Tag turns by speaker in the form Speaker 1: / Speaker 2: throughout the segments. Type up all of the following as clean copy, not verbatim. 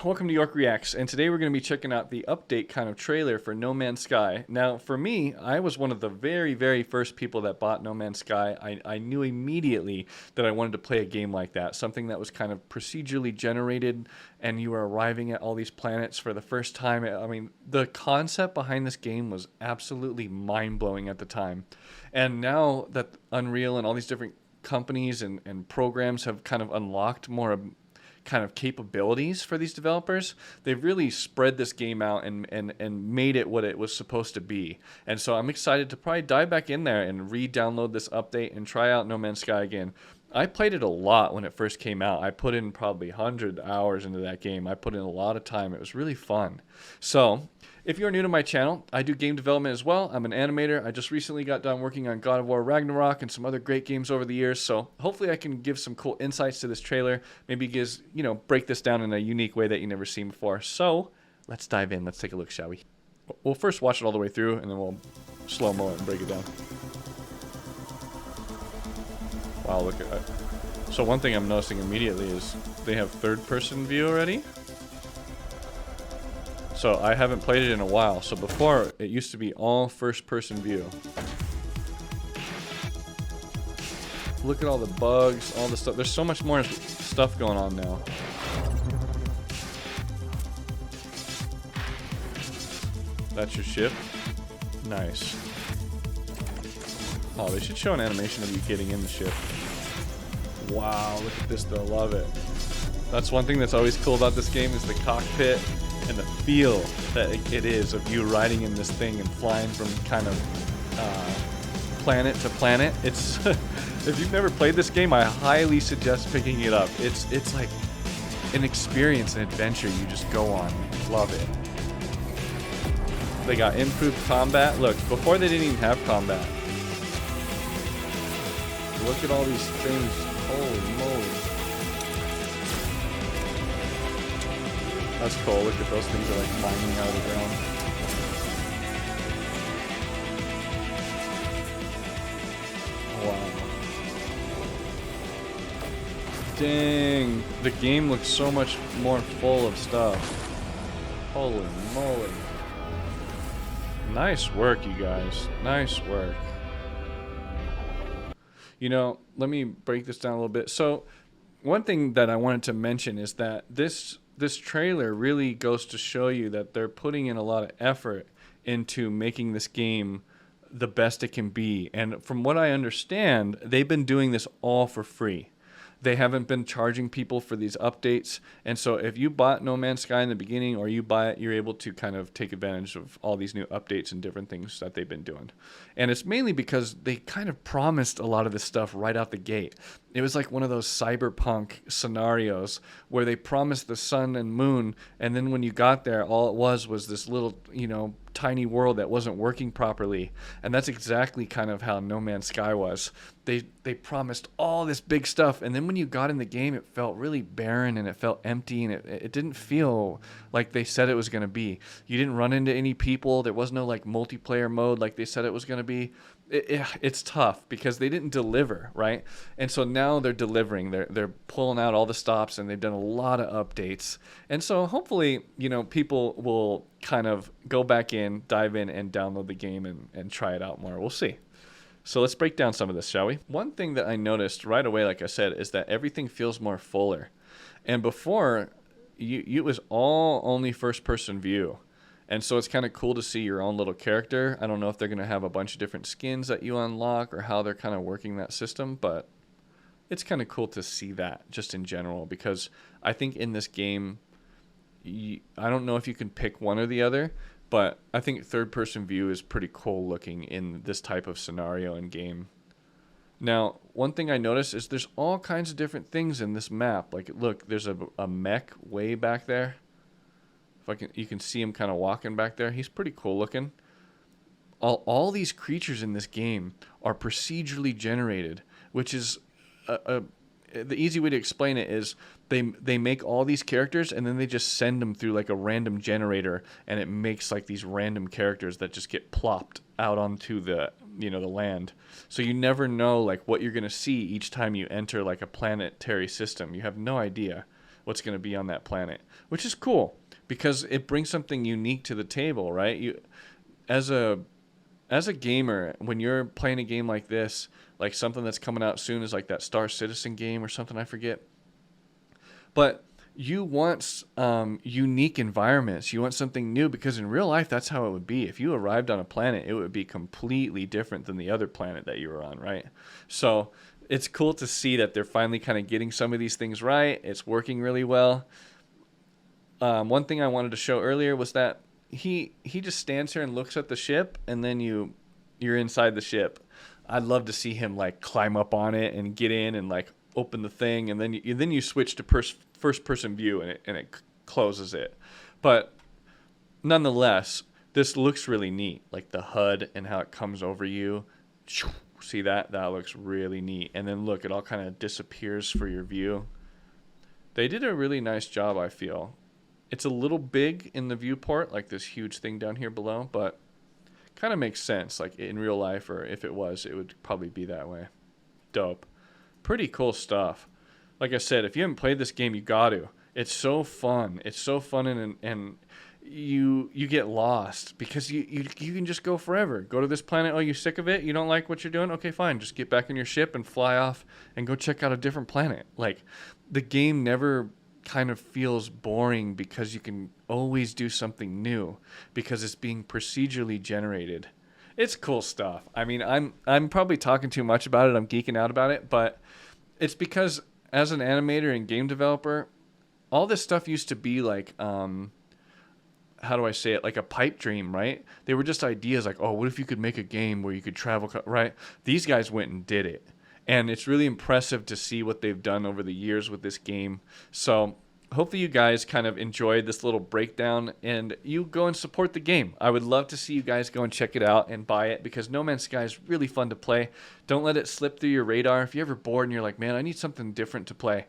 Speaker 1: welcome to York Reacts, and today we're going to be checking out the update kind of trailer for No Man's Sky. Now, for me, I was one of the very first people that bought No Man's Sky. I knew immediately that I wanted to play a game like that, something that was kind of procedurally generated, and you were arriving at all these planets for the first time. I mean, the concept behind this game was absolutely mind-blowing at the time. And now that Unreal and all these different companies and programs have kind of unlocked more kind of capabilities for these developers, they've really spread this game out and made it what it was supposed to be. And so I'm excited to probably dive back in there and re-download this update and try out No Man's Sky again. I played it a lot when it first came out. I put in probably 100 hours into that game. I put in a lot of time. It was really fun. So if you're new to my channel, I do game development as well. I'm an animator. I just recently got done working on God of War Ragnarok and some other great games over the years. So hopefully I can give some cool insights to this trailer. Maybe break this down in a unique way that you've never seen before. So let's dive in. Let's take a look, shall we? We'll first watch it all the way through, and then we'll slow-mo it and break it down. Wow, look at that. So one thing I'm noticing immediately is they have third-person view already. So I haven't played it in a while. So before, it used to be all first-person view. Look at all the bugs, all the stuff. There's so much more stuff going on now. That's your ship. Nice. Oh, they should show an animation of you getting in the ship. Wow, look at this though, love it. That's one thing that's always cool about this game is the cockpit and the feel that it is of you riding in this thing and flying from kind of planet to planet. It's if you've never played this game, I highly suggest picking it up. It's like an experience, an adventure you just go on. Love it. They got improved combat. Look, before they didn't even have combat. Look at all these things. Holy moly. That's cool. Look at those things are like climbing out of the ground. Wow. Dang. The game looks so much more full of stuff. Holy moly. Nice work, you guys. Nice work. You know, let me break this down a little bit. So, one thing that I wanted to mention is that this trailer really goes to show you that they're putting in a lot of effort into making this game the best it can be. And from what I understand, they've been doing this all for free. They haven't been charging people for these updates. And so if you bought No Man's Sky in the beginning or you buy it, you're able to kind of take advantage of all these new updates and different things that they've been doing. And it's mainly because they kind of promised a lot of this stuff right out the gate. It was like one of those cyberpunk scenarios where they promised the sun and moon, and then when you got there, all it was this little, tiny world that wasn't working properly. And that's exactly kind of how No Man's Sky was. They promised all this big stuff, and then when you got in the game, it felt really barren and it felt empty, and it didn't feel like they said it was going to be. You didn't run into any people. There was no like multiplayer mode like they said it was going to be. It's tough because they didn't deliver, right? And so now they're delivering. They're pulling out all the stops, and they've done a lot of updates. And so hopefully, people will kind of go back in, dive in, and download the game and try it out more. We'll see. So let's break down some of this, shall we? One thing that I noticed right away, like I said, is that everything feels more fuller. And before, it was all only first-person view. And so it's kind of cool to see your own little character. I don't know if they're going to have a bunch of different skins that you unlock or how they're kind of working that system, but it's kind of cool to see that just in general, because I think in this game, I don't know if you can pick one or the other, but I think third-person view is pretty cool looking in this type of scenario and game. Now, one thing I noticed is there's all kinds of different things in this map. Like, look, there's a mech way back there. You can see him kind of walking back there. He's pretty cool looking. All these creatures in this game are procedurally generated, which is the easy way to explain it is they make all these characters and then they just send them through like a random generator, and it makes like these random characters that just get plopped out onto the the land. So you never know like what you're gonna see each time you enter like a planetary system. You have no idea. what's going to be on that planet, which is cool because it brings something unique to the table, right? You, as a gamer, when you're playing a game like this, like something that's coming out soon is like that Star Citizen game or something, I forget. But you want unique environments. You want something new because in real life, that's how it would be. If you arrived on a planet, it would be completely different than the other planet that you were on, right? So it's cool to see that they're finally kind of getting some of these things right. It's working really well. One thing I wanted to show earlier was that he just stands here and looks at the ship, and then you're inside the ship. I'd love to see him like climb up on it and get in and like open the thing, and then you switch to first person view, and it closes it. But nonetheless, this looks really neat, like the HUD and how it comes over you. See that? That looks really neat. And then look, it all kind of disappears for your view. They did a really nice job, I feel. It's a little big in the viewport, like this huge thing down here below, but kind of makes sense. Like in real life, or if it was, it would probably be that way. Dope. Pretty cool stuff. Like I said, if you haven't played this game, you got to. It's so fun. It's so fun, and you get lost because you can just go forever. Go to this planet. Oh, you sick of it? You don't like what you're doing? Okay, fine. Just get back in your ship and fly off and go check out a different planet. Like the game never kind of feels boring because you can always do something new because it's being procedurally generated. It's cool stuff. I mean, I'm probably talking too much about it. I'm geeking out about it, but it's because as an animator and game developer, all this stuff used to be like, how do I say it? Like a pipe dream, right? They were just ideas like, oh, what if you could make a game where you could travel, right? These guys went and did it. And it's really impressive to see what they've done over the years with this game. So hopefully you guys kind of enjoyed this little breakdown and you go and support the game. I would love to see you guys go and check it out and buy it because No Man's Sky is really fun to play. Don't let it slip through your radar. If you're ever bored and you're like, man, I need something different to play,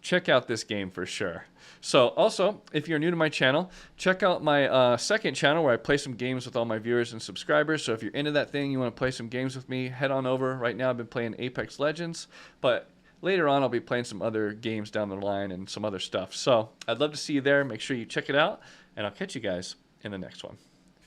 Speaker 1: check out this game for sure. So also, if you're new to my channel, check out my second channel where I play some games with all my viewers and subscribers. So if you're into that thing, you want to play some games with me, head on over. Right now I've been playing Apex Legends, but later on I'll be playing some other games down the line and some other stuff. So I'd love to see you there. Make sure you check it out, and I'll catch you guys in the next one.